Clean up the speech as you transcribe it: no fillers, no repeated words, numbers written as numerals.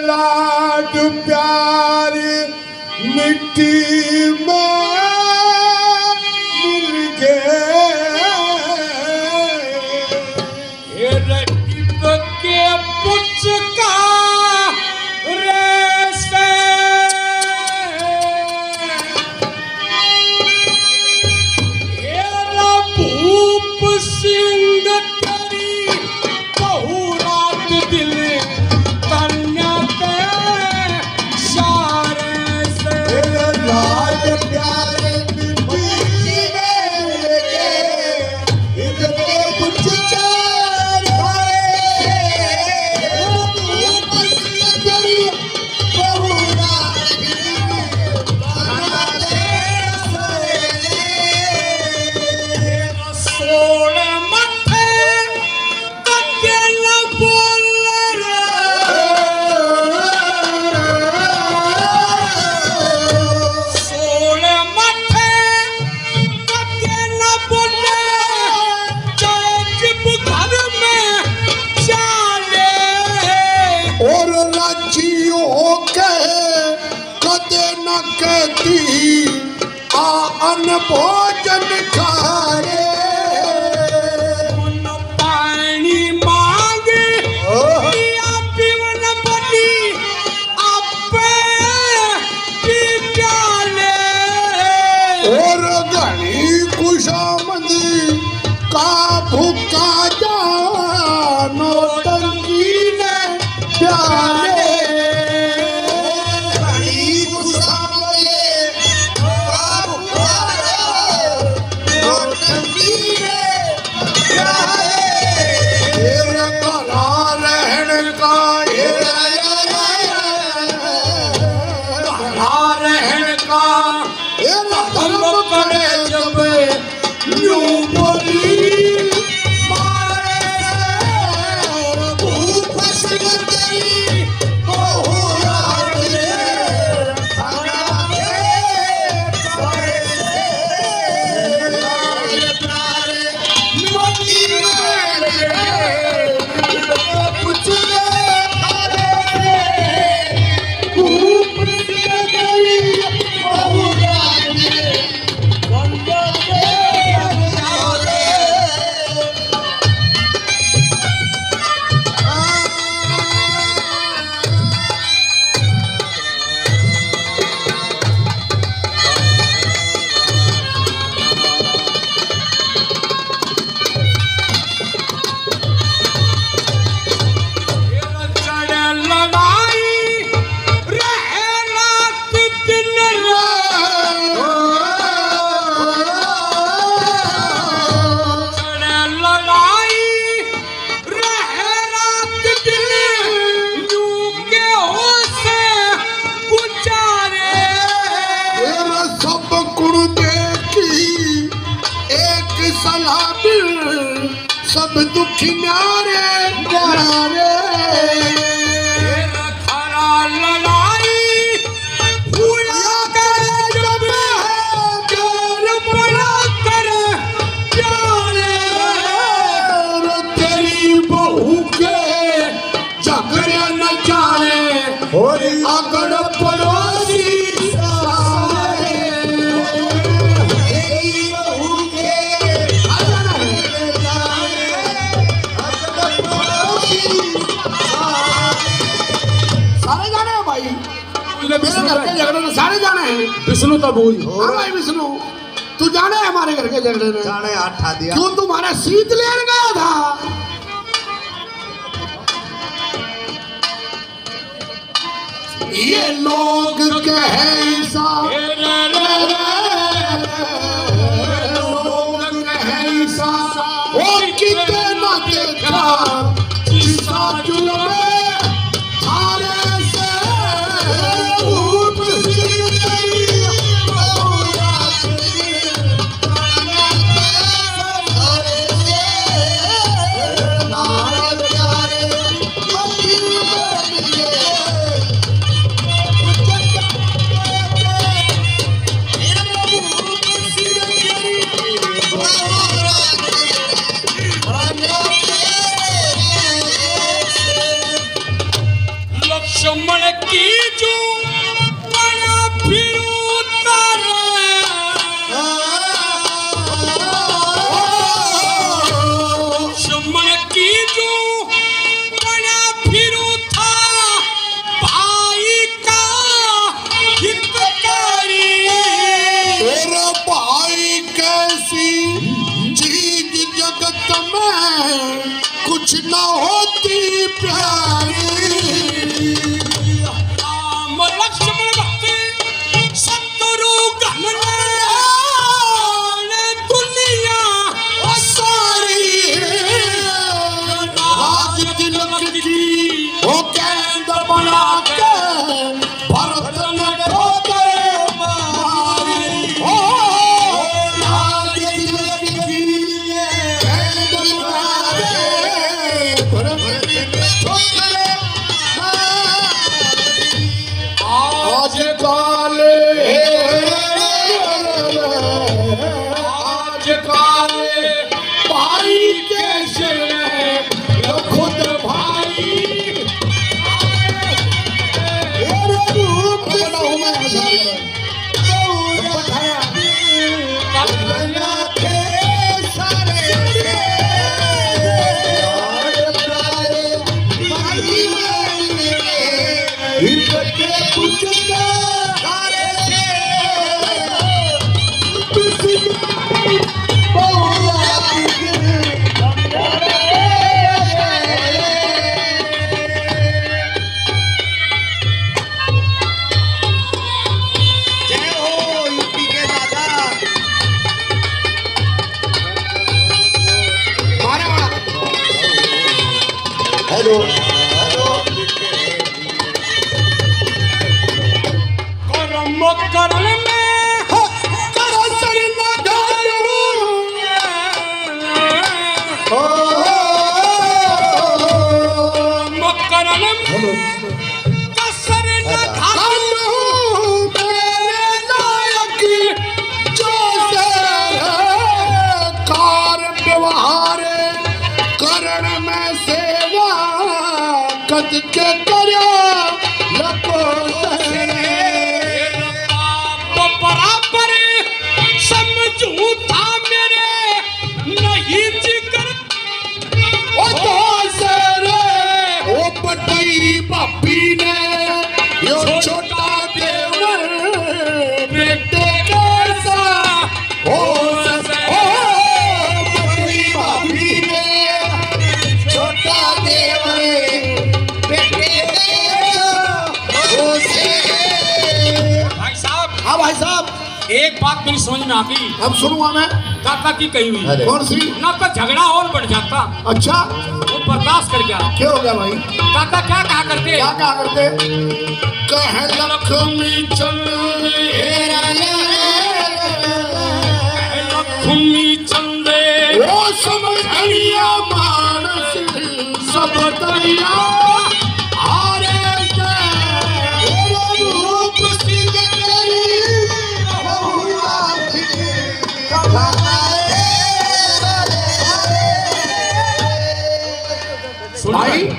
लाड प्यार मिट्टी में मिल गए। रकीब के पुचका रेसे भूप सिंह तेरी बहु रात दिल कन्या के सारे से लाड प्यार मिट्टी में मिल गए। इनके कुछ चार भोजन खारे पानी मांगे या पीवन बनी आपे डाले और घनी खुशामदी का भूखा जानो टंकी ने प्याले। सब दुखी न्यारे न्यारे खरा लड़ाई हुआ कर जब जोर पड़ा कर प्यारे तेरी बहू के झगड़े न जाने और अगड़ पड़ोसी मेरे घर के झगड़े में सारे जाने हैं। विष्णु तो भूल हाँ भाई विष्णु, तू जाने हमारे घर के झगड़े में जाने आठा दिया क्यों तुम्हारा शीत लेने गया था। ये लोग कैसा लोग कैसा वो कितना देखा जिसा जुल्म थारे से प्यारी राम लक्ष्मण भक्ति शत्रुघ्न दुनिया सारी राज तिलक की वो कैद बना के भरत ने ठोके मारी ओ राज तिलक की कैद बना के भरत ने ठोके मारी आज काले आज काले भाई कैसे ये खुद भाई तेरे रूप बनाऊं मैं कलना के सारे इनके कुछ सारे हेलो कर्म करण में करो सरना गालो कर्म करण में कसर न खालो मेरे लायक जो से कार व्यवहार करण में सेवा कद के करो लको बराबर समझू था मेरे नहीं जिक्र ओ तो से रे ओ पटई बापी ने यो छोटा देवर बेटे कैसा ओ पटई बापी ने छोटा देवर बेटे कैसा ओ से भाई साहब हाँ भाई साहब एक बात मेरी समझ में आती अब सुनूंगा मैं काका की कही हुई कौन सी ना तो झगड़ा और बढ़ जाता अच्छा वो बर्दाश्त कर गया क्या हो गया भाई काका क्या कहा करते क्या क्या करते कह लक्ष्मी चंद्र लक्ष्मी चंदे वो समझ लिया मानस सब तैयार